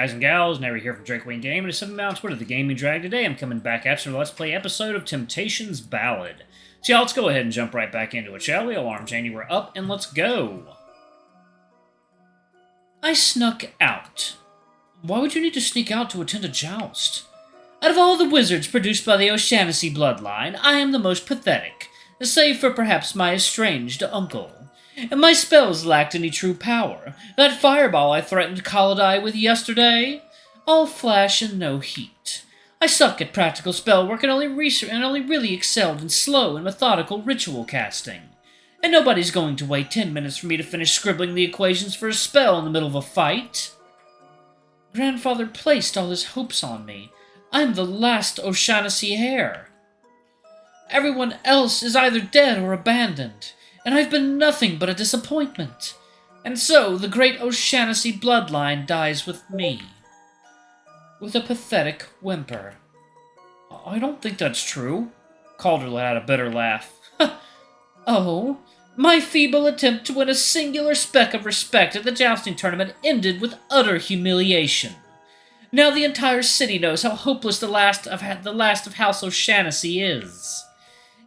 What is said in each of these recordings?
guys and gals? Never here from Drake Wayne Game, and it's 7 Mounts Twitter, the Gaming Drag. Today I'm coming back after the Let's Play episode of Temptation's Ballad. So yeah, let's go ahead and jump right back into it, shall we? Alarm Janie, we're up, and let's go. I snuck out. Why would you need to sneak out to attend a joust? Out of all the wizards produced by the O'Shaughnessy bloodline, I am the most pathetic, save for perhaps my estranged uncle. And my spells lacked any true power. That fireball I threatened Kalladai with yesterday? All flash and no heat. I suck at practical spellwork and only really excelled in slow and methodical ritual casting. And nobody's going to wait 10 minutes for me to finish scribbling the equations for a spell in the middle of a fight. Grandfather placed all his hopes on me. I'm the last O'Shaughnessy heir. Everyone else is either dead or abandoned, and I've been nothing but a disappointment. And so, the great O'Shaughnessy bloodline dies with me. With a pathetic whimper. I don't think that's true. Calder let out a bitter laugh. Oh, my feeble attempt to win a singular speck of respect at the jousting tournament ended with utter humiliation. Now the entire city knows how hopeless the last of House O'Shaughnessy is.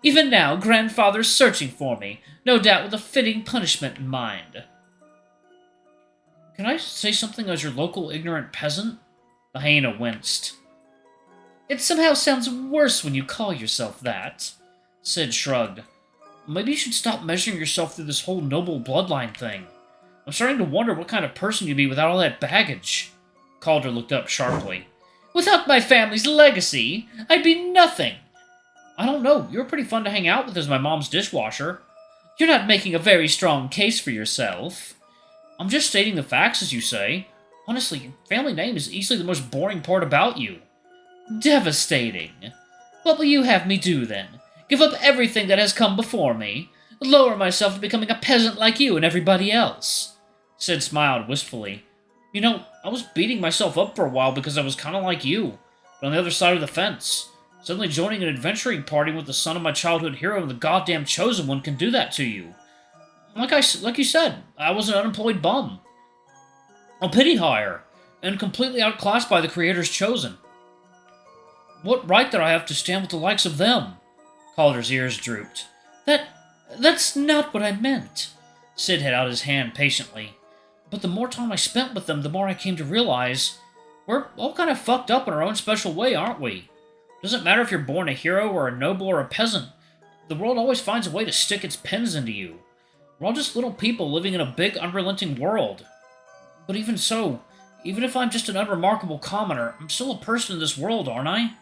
Even now, Grandfather's searching for me, no doubt with a fitting punishment in mind. Can I say something as your local ignorant peasant? The hyena winced. It somehow sounds worse when you call yourself that. Sidd shrugged. Maybe you should stop measuring yourself through this whole noble bloodline thing. I'm starting to wonder what kind of person you'd be without all that baggage. Calder looked up sharply. Without my family's legacy, I'd be nothing. I don't know, you're pretty fun to hang out with as my mom's dishwasher. You're not making a very strong case for yourself. I'm just stating the facts, as you say. Honestly, your family name is easily the most boring part about you. Devastating. What will you have me do, then? Give up everything that has come before me? Lower myself to becoming a peasant like you and everybody else? Sidd smiled wistfully. You know, I was beating myself up for a while because I was kind of like you, but on the other side of the fence. Suddenly joining an adventuring party with the son of my childhood hero and the goddamn chosen one can do that to you. Like you said, I was an unemployed bum. A pity hire, and completely outclassed by the creator's chosen. What right did I have to stand with the likes of them? Calder's ears drooped. That's not what I meant. Sidd held out his hand patiently. But the more time I spent with them, the more I came to realize we're all kind of fucked up in our own special way, aren't we? Doesn't matter if you're born a hero or a noble or a peasant. The world always finds a way to stick its pins into you. We're all just little people living in a big, unrelenting world. But even so, even if I'm just an unremarkable commoner, I'm still a person in this world, aren't I?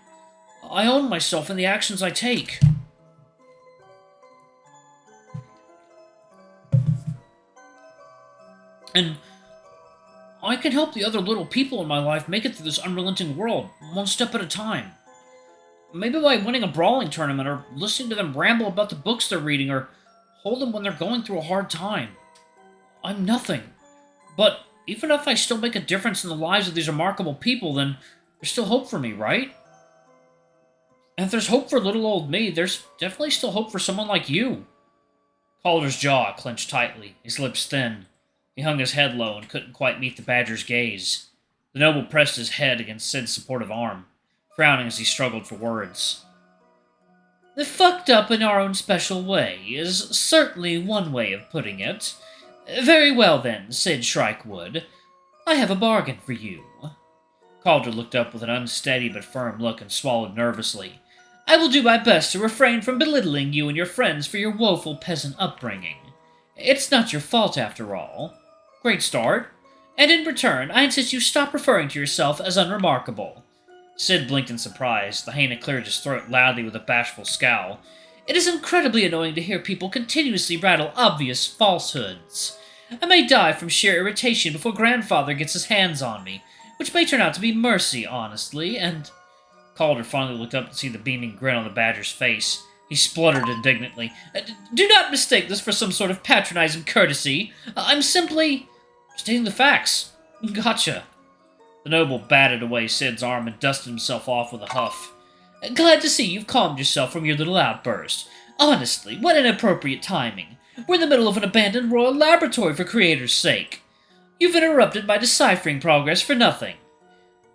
I own myself in the actions I take. And I can help the other little people in my life make it through this unrelenting world, one step at a time. Maybe by winning a brawling tournament, or listening to them ramble about the books they're reading, or hold them when they're going through a hard time. I'm nothing. But even if I still make a difference in the lives of these remarkable people, then there's still hope for me, right? And if there's hope for little old me, there's definitely still hope for someone like you. Calder's jaw clenched tightly, his lips thin. He hung his head low and couldn't quite meet the badger's gaze. The noble pressed his head against Sidd's supportive arm, frowning as he struggled for words. The fucked up in our own special way is certainly one way of putting it. Very well then, Sidd Shrikewood. I have a bargain for you. Calder looked up with an unsteady but firm look and swallowed nervously. I will do my best to refrain from belittling you and your friends for your woeful peasant upbringing. It's not your fault after all. Great start. And in return, I insist you stop referring to yourself as unremarkable. Sidd blinked in surprise. The hyena cleared his throat loudly with a bashful scowl. It is incredibly annoying to hear people continuously rattle obvious falsehoods. I may die from sheer irritation before Grandfather gets his hands on me, which may turn out to be mercy, honestly, and... Calder finally looked up to see the beaming grin on the badger's face. He spluttered indignantly. Do not mistake this for some sort of patronizing courtesy. I'm simply stating the facts. Gotcha. The noble batted away Sidd's arm and dusted himself off with a huff. Glad to see you've calmed yourself from your little outburst. Honestly, what inappropriate timing. We're in the middle of an abandoned royal laboratory for creator's sake. You've interrupted my deciphering progress for nothing.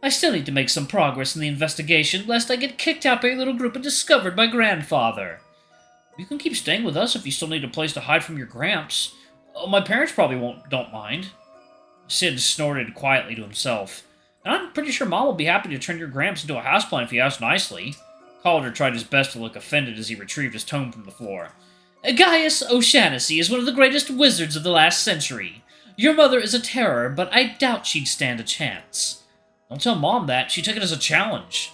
I still need to make some progress in the investigation, lest I get kicked out by a little group and discovered by Grandfather. You can keep staying with us if you still need a place to hide from your Gramps. My parents probably don't mind. Sidd snorted quietly to himself. And I'm pretty sure Mom will be happy to turn your Gramps into a houseplant if you ask nicely. Calder tried his best to look offended as he retrieved his tome from the floor. Gaius O'Shaughnessy is one of the greatest wizards of the last century. Your mother is a terror, but I doubt she'd stand a chance. Don't tell Mom that. She took it as a challenge.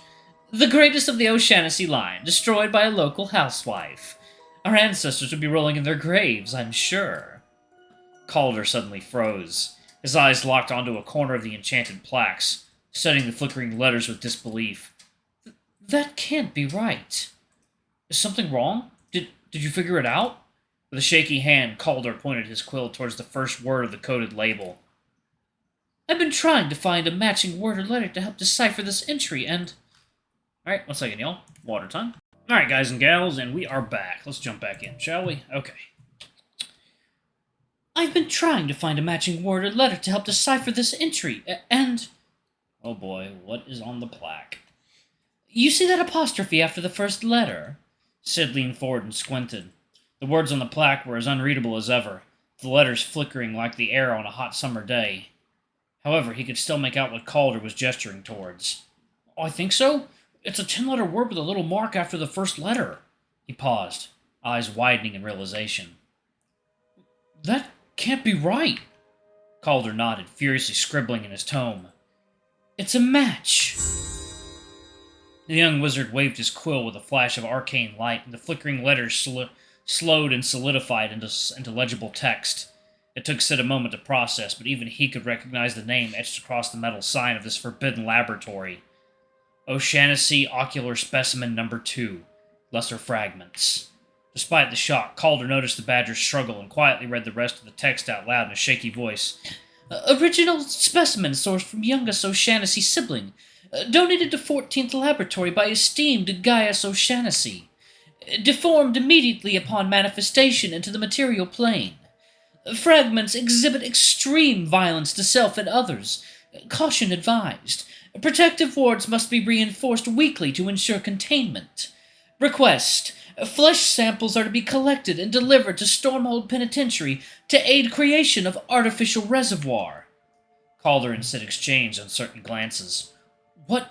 The greatest of the O'Shaughnessy line, destroyed by a local housewife. Our ancestors would be rolling in their graves, I'm sure. Calder suddenly froze. His eyes locked onto a corner of the enchanted plaques, studying the flickering letters with disbelief. That can't be right. Is something wrong? Did you figure it out? With a shaky hand, Calder pointed his quill towards the first word of the coded label. I've been trying to find a matching word or letter to help decipher this entry, and... Alright, 1 second, y'all. Water time. Alright, guys and gals, and we are back. Let's jump back in, shall we? Okay. I've been trying to find a matching word or letter to help decipher this entry, and... Oh boy, what is on the plaque? You see that apostrophe after the first letter? Sidd leaned forward and squinted. The words on the plaque were as unreadable as ever, the letters flickering like the air on a hot summer day. However, he could still make out what Calder was gesturing towards. Oh, I think so? It's a 10-letter word with a little mark after the first letter. He paused, eyes widening in realization. That can't be right. Calder nodded, furiously scribbling in his tome. It's a match. The young wizard waved his quill with a flash of arcane light, and the flickering letters slowed and solidified into legible text. It took Sidd a moment to process, but even he could recognize the name etched across the metal sign of this forbidden laboratory. O'Shaughnessy Ocular Specimen No. 2, Lesser Fragments. Despite the shock, Calder noticed the badger's struggle and quietly read the rest of the text out loud in a shaky voice. Original specimen sourced from youngest O'Shaughnessy sibling. Donated to 14th Laboratory by esteemed Gaius O'Shaughnessy. Deformed immediately upon manifestation into the material plane. Fragments exhibit extreme violence to self and others. Caution advised. Protective wards must be reinforced weekly to ensure containment. Request. Flesh samples are to be collected and delivered to Stormhold Penitentiary to aid creation of artificial reservoir. Calder and Sidd exchanged uncertain glances. What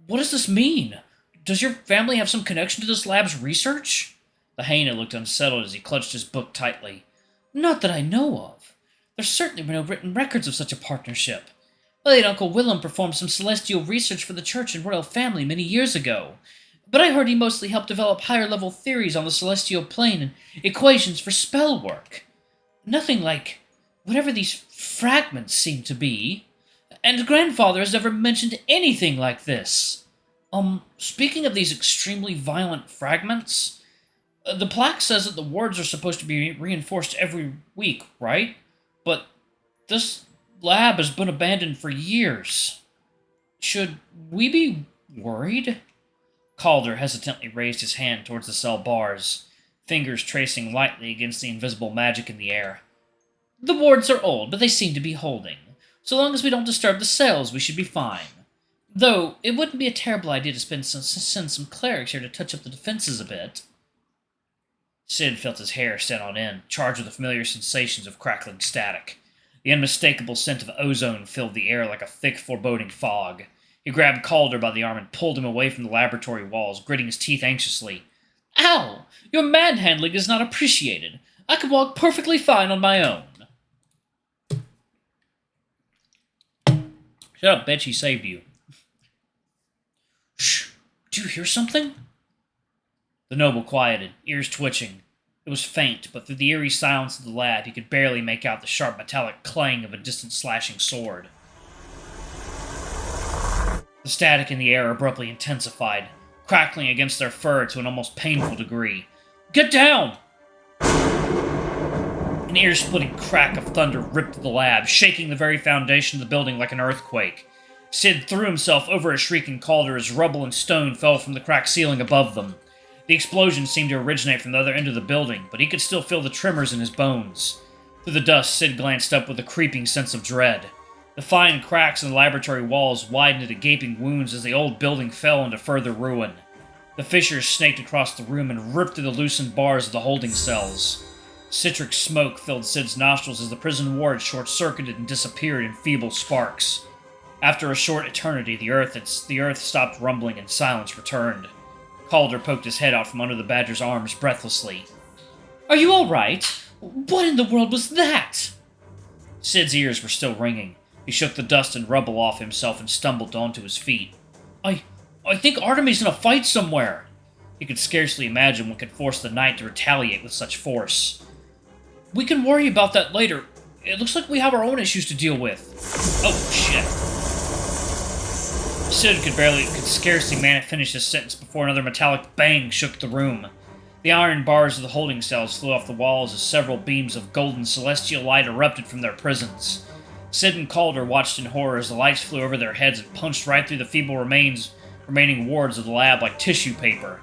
does this mean? Does your family have some connection to this lab's research? The hyena looked unsettled as he clutched his book tightly. Not that I know of. There's certainly no written records of such a partnership. My late Uncle Willem performed some celestial research for the church and royal family many years ago, but I heard he mostly helped develop higher-level theories on the celestial plane and equations for spell work. Nothing like whatever these fragments seem to be. And Grandfather has never mentioned anything like this. Speaking of these extremely violent fragments, the plaque says that the wards are supposed to be reinforced every week, right? But this lab has been abandoned for years. Should we be worried? Calder hesitantly raised his hand towards the cell bars, fingers tracing lightly against the invisible magic in the air. The wards are old, but they seem to be holding. So long as we don't disturb the cells, we should be fine. Though, it wouldn't be a terrible idea to send some clerics here to touch up the defenses a bit. Sidd felt his hair stand on end, charged with the familiar sensations of crackling static. The unmistakable scent of ozone filled the air like a thick, foreboding fog. He grabbed Calder by the arm and pulled him away from the laboratory walls, gritting his teeth anxiously. Ow! Your manhandling is not appreciated. I can walk perfectly fine on my own. Shut up, bitch, he saved you. Shh! Did you hear something? The noble quieted, ears twitching. It was faint, but through the eerie silence of the lab he could barely make out the sharp metallic clang of a distant slashing sword. The static in the air abruptly intensified, crackling against their fur to an almost painful degree. Get down! An ear-splitting crack of thunder ripped through the lab, shaking the very foundation of the building like an earthquake. Sidd threw himself over a shrieking Calder as rubble and stone fell from the cracked ceiling above them. The explosion seemed to originate from the other end of the building, but he could still feel the tremors in his bones. Through the dust, Sidd glanced up with a creeping sense of dread. The fine cracks in the laboratory walls widened into gaping wounds as the old building fell into further ruin. The fissures snaked across the room and ripped through the loosened bars of the holding cells. Citric smoke filled Sidd's nostrils as the prison ward short-circuited and disappeared in feeble sparks. After a short eternity, the earth stopped rumbling and silence returned. Calder poked his head out from under the badger's arms breathlessly. "Are you all right? What in the world was that?" Sidd's ears were still ringing. He shook the dust and rubble off himself and stumbled onto his feet. I think Artemi's in a fight somewhere." He could scarcely imagine what could force the knight to retaliate with such force. "We can worry about that later. It looks like we have our own issues to deal with." Oh, shit. Sidd could scarcely finish his sentence before another metallic bang shook the room. The iron bars of the holding cells flew off the walls as several beams of golden celestial light erupted from their prisons. Sidd and Calder watched in horror as the lights flew over their heads and punched right through the feeble remaining wards of the lab like tissue paper.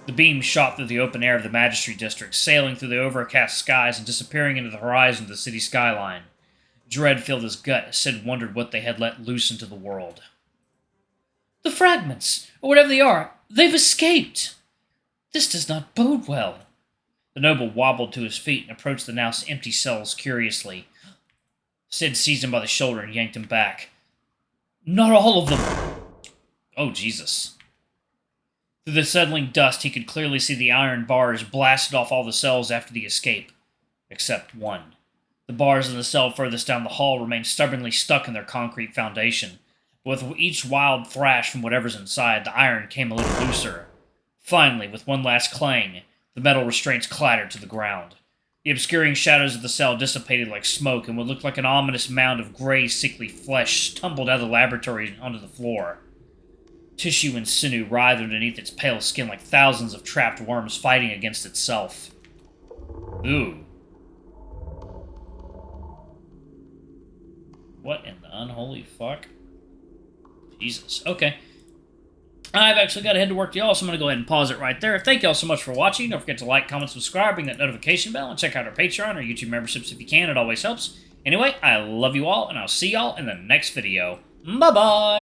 The beams shot through the open air of the Magistracy District, sailing through the overcast skies and disappearing into the horizon of the city skyline. Dread filled his gut as Sidd wondered what they had let loose into the world. "The fragments, or whatever they are, they've escaped! This does not bode well." The noble wobbled to his feet and approached the now empty cells curiously. Sidd seized him by the shoulder and yanked him back. "Not all of them!" Oh, Jesus. Through the settling dust, he could clearly see the iron bars blasted off all the cells after the escape. Except one. The bars in the cell furthest down the hall remained stubbornly stuck in their concrete foundation. But with each wild thrash from whatever's inside, the iron came a little looser. Finally, with one last clang, the metal restraints clattered to the ground. The obscuring shadows of the cell dissipated like smoke, and what looked like an ominous mound of gray, sickly flesh tumbled out of the laboratory onto the floor. Tissue and sinew writhed underneath its pale skin like thousands of trapped worms fighting against itself. Ooh. What in the unholy fuck? Jesus. Okay. I've actually got to head to work, y'all, so I'm going to go ahead and pause it right there. Thank y'all so much for watching. Don't forget to like, comment, subscribe, ring that notification bell, and check out our Patreon or YouTube memberships if you can. It always helps. Anyway, I love you all, and I'll see y'all in the next video. Bye-bye!